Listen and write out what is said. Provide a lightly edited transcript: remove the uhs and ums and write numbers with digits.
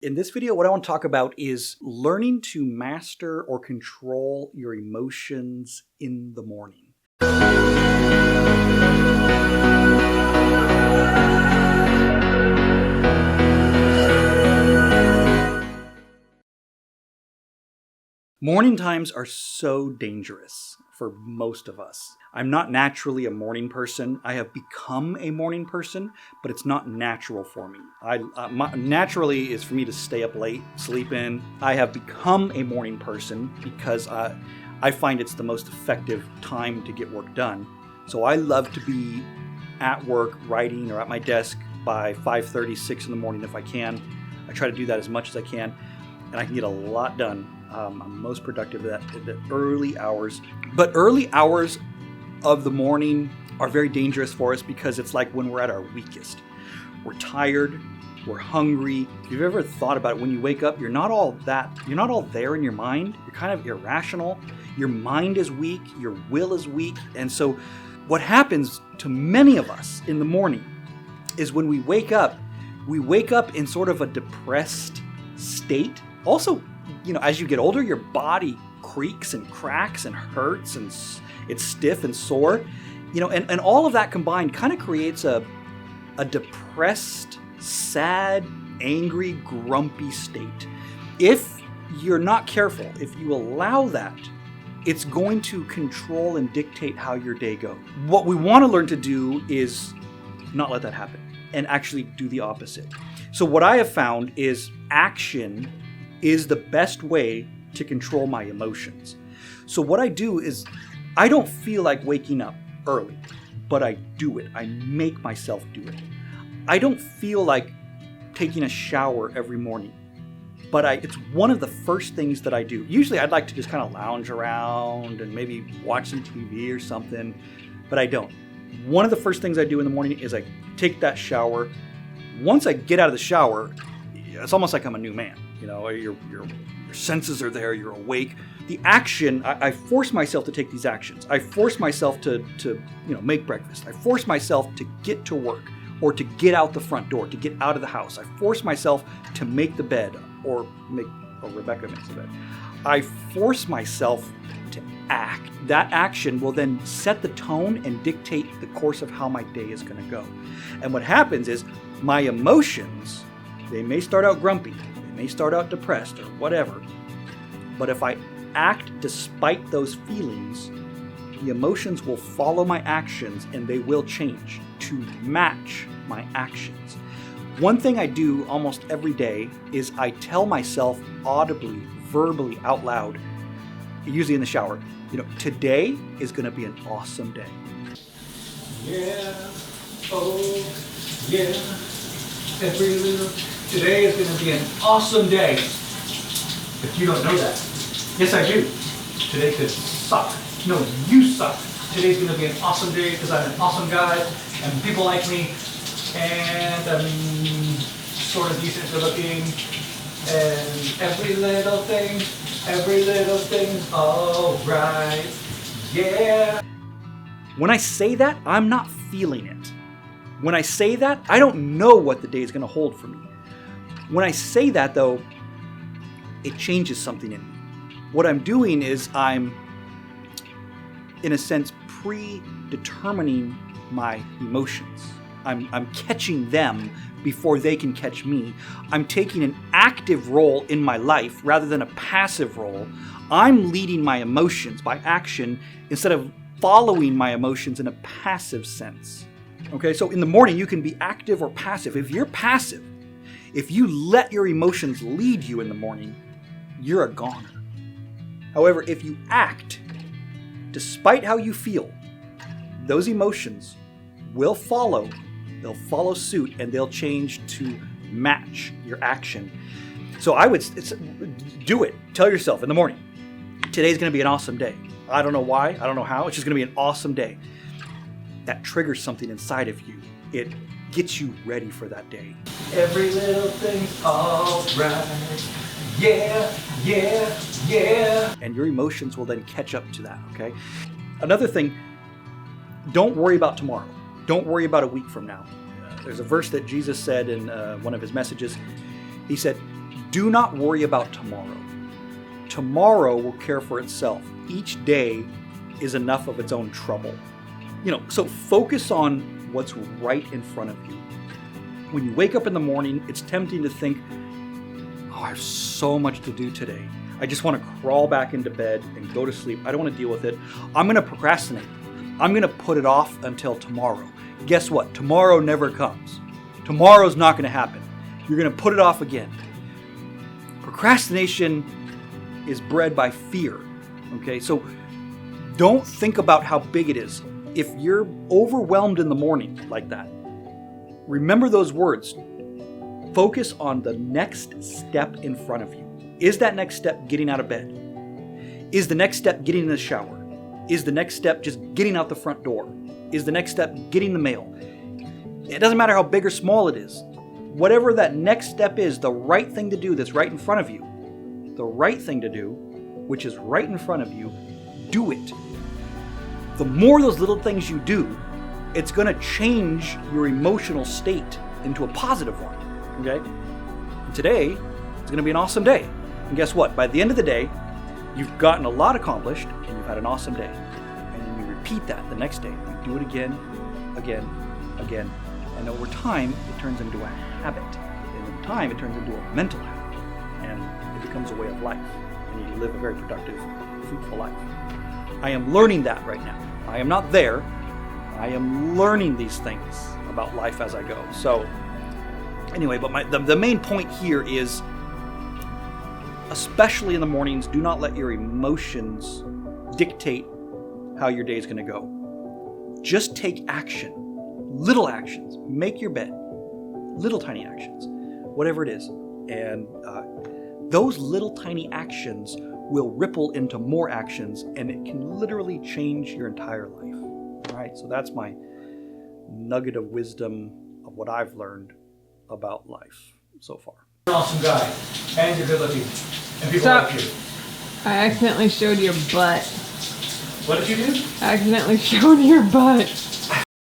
In this video, what I want to talk about is learning to master or control your emotions in the morning. Morning times are so dangerous for most of us. I'm not naturally a morning person. I have become a morning person, but it's not natural for me. Naturally is for me to stay up late, sleep in. I have become a morning person because I find it's the most effective time to get work done. So I love to be at work, writing, or at my desk by 5:30, 6 in the morning if I can. I try to do that as much as I can, and I can get a lot done. I'm most productive at the early hours. But early hours of the morning are very dangerous for us because it's like when we're at our weakest. We're tired, we're hungry. If you've ever thought about it, when you wake up, you're not all there in your mind. You're kind of irrational. Your mind is weak, your will is weak. And so what happens to many of us in the morning is when we wake up in sort of a depressed state. Also, as you get older, your body creaks and cracks and hurts and it's stiff and sore, and all of that combined kind of creates a depressed, sad, angry, grumpy state. If you're not careful, if you allow that, it's going to control and dictate how your day goes. What we want to learn to do is not let that happen and actually do the opposite. So what I have found is action is the best way to control my emotions. So what I do is I don't feel like waking up early, but I do it. I make myself do it. I don't feel like taking a shower every morning, but it's one of the first things that I do. Usually I'd like to just kind of lounge around and maybe watch some TV or something, but I don't. One of the first things I do in the morning is I take that shower. Once I get out of the shower, it's almost like I'm a new man. Your senses are there, you're awake. The action, I force myself to take these actions. I force myself to make breakfast. I force myself to get to work or to get out the front door, to get out of the house. I force myself to make the bed or Rebecca makes the bed. I force myself to act. That action will then set the tone and dictate the course of how my day is going to go. And what happens is my emotions, they may start out grumpy, they may start out depressed or whatever, but if I act despite those feelings, the emotions will follow my actions and they will change to match my actions. One thing I do almost every day is I tell myself audibly, verbally, out loud, usually in the shower, today is going to be an awesome day. Yeah, oh, yeah. Today is going to be an awesome day. If you don't know that. Yes, I do. Today could suck. No, you suck. Today's going to be an awesome day because I'm an awesome guy and people like me and I'm sort of decent for looking and every little thing's alright. Yeah. When I say that, I'm not feeling it. When I say that, I don't know what the day is going to hold for me. When I say that, though, it changes something in me. What I'm doing is I'm, in a sense, predetermining my emotions. I'm catching them before they can catch me. I'm taking an active role in my life rather than a passive role. I'm leading my emotions by action instead of following my emotions in a passive sense. Okay, so in the morning you can be active or passive. If you're passive, if you let your emotions lead you in the morning, you're a goner. However, if you act despite how you feel, those emotions will follow. They'll follow suit and they'll change to match your action. So do it. Tell yourself in the morning, today's going to be an awesome day. I don't know why. I don't know how. It's just going to be an awesome day. That triggers something inside of you. It gets you ready for that day. Every little thing's alright. Yeah, yeah, yeah. And your emotions will then catch up to that, okay? Another thing, don't worry about tomorrow. Don't worry about a week from now. There's a verse that Jesus said in one of his messages. He said, Do not worry about tomorrow. Tomorrow will care for itself. Each day is enough of its own trouble. So focus on what's right in front of you. When you wake up in the morning, it's tempting to think, oh, I have so much to do today. I just want to crawl back into bed and go to sleep. I don't want to deal with it. I'm going to procrastinate. I'm going to put it off until tomorrow. Guess what? Tomorrow never comes. Tomorrow's not going to happen. You're going to put it off again. Procrastination is bred by fear. Okay, so don't think about how big it is. If you're overwhelmed in the morning like that, remember those words. Focus on the next step in front of you. Is that next step getting out of bed? Is the next step getting in the shower? Is the next step just getting out the front door? Is the next step getting the mail? It doesn't matter how big or small it is. Whatever that next step is, the right thing to do that's right in front of you, the right thing to do, which is right in front of you, do it. The more those little things you do, it's going to change your emotional state into a positive one. Okay? And today, it's going to be an awesome day. And guess what? By the end of the day, you've gotten a lot accomplished and you've had an awesome day. And then you repeat that the next day. You do it again, again, again. And over time, it turns into a habit. And over time, it turns into a mental habit. And it becomes a way of life. And you live a very productive, fruitful life. I am learning that right now. I am not there. I am learning these things about life as I go. So anyway, but the main point here is, especially in the mornings, do not let your emotions dictate how your day is going to go. Just take action. Little actions. Make your bed. Little tiny actions. Whatever it is. And those little tiny actions will ripple into more actions, and it can literally change your entire life. All right, so that's my nugget of wisdom of what I've learned about life so far. You're an awesome guy, and you're good looking, and people Stop. like you. I accidentally showed your butt. What did you do? I accidentally showed your butt.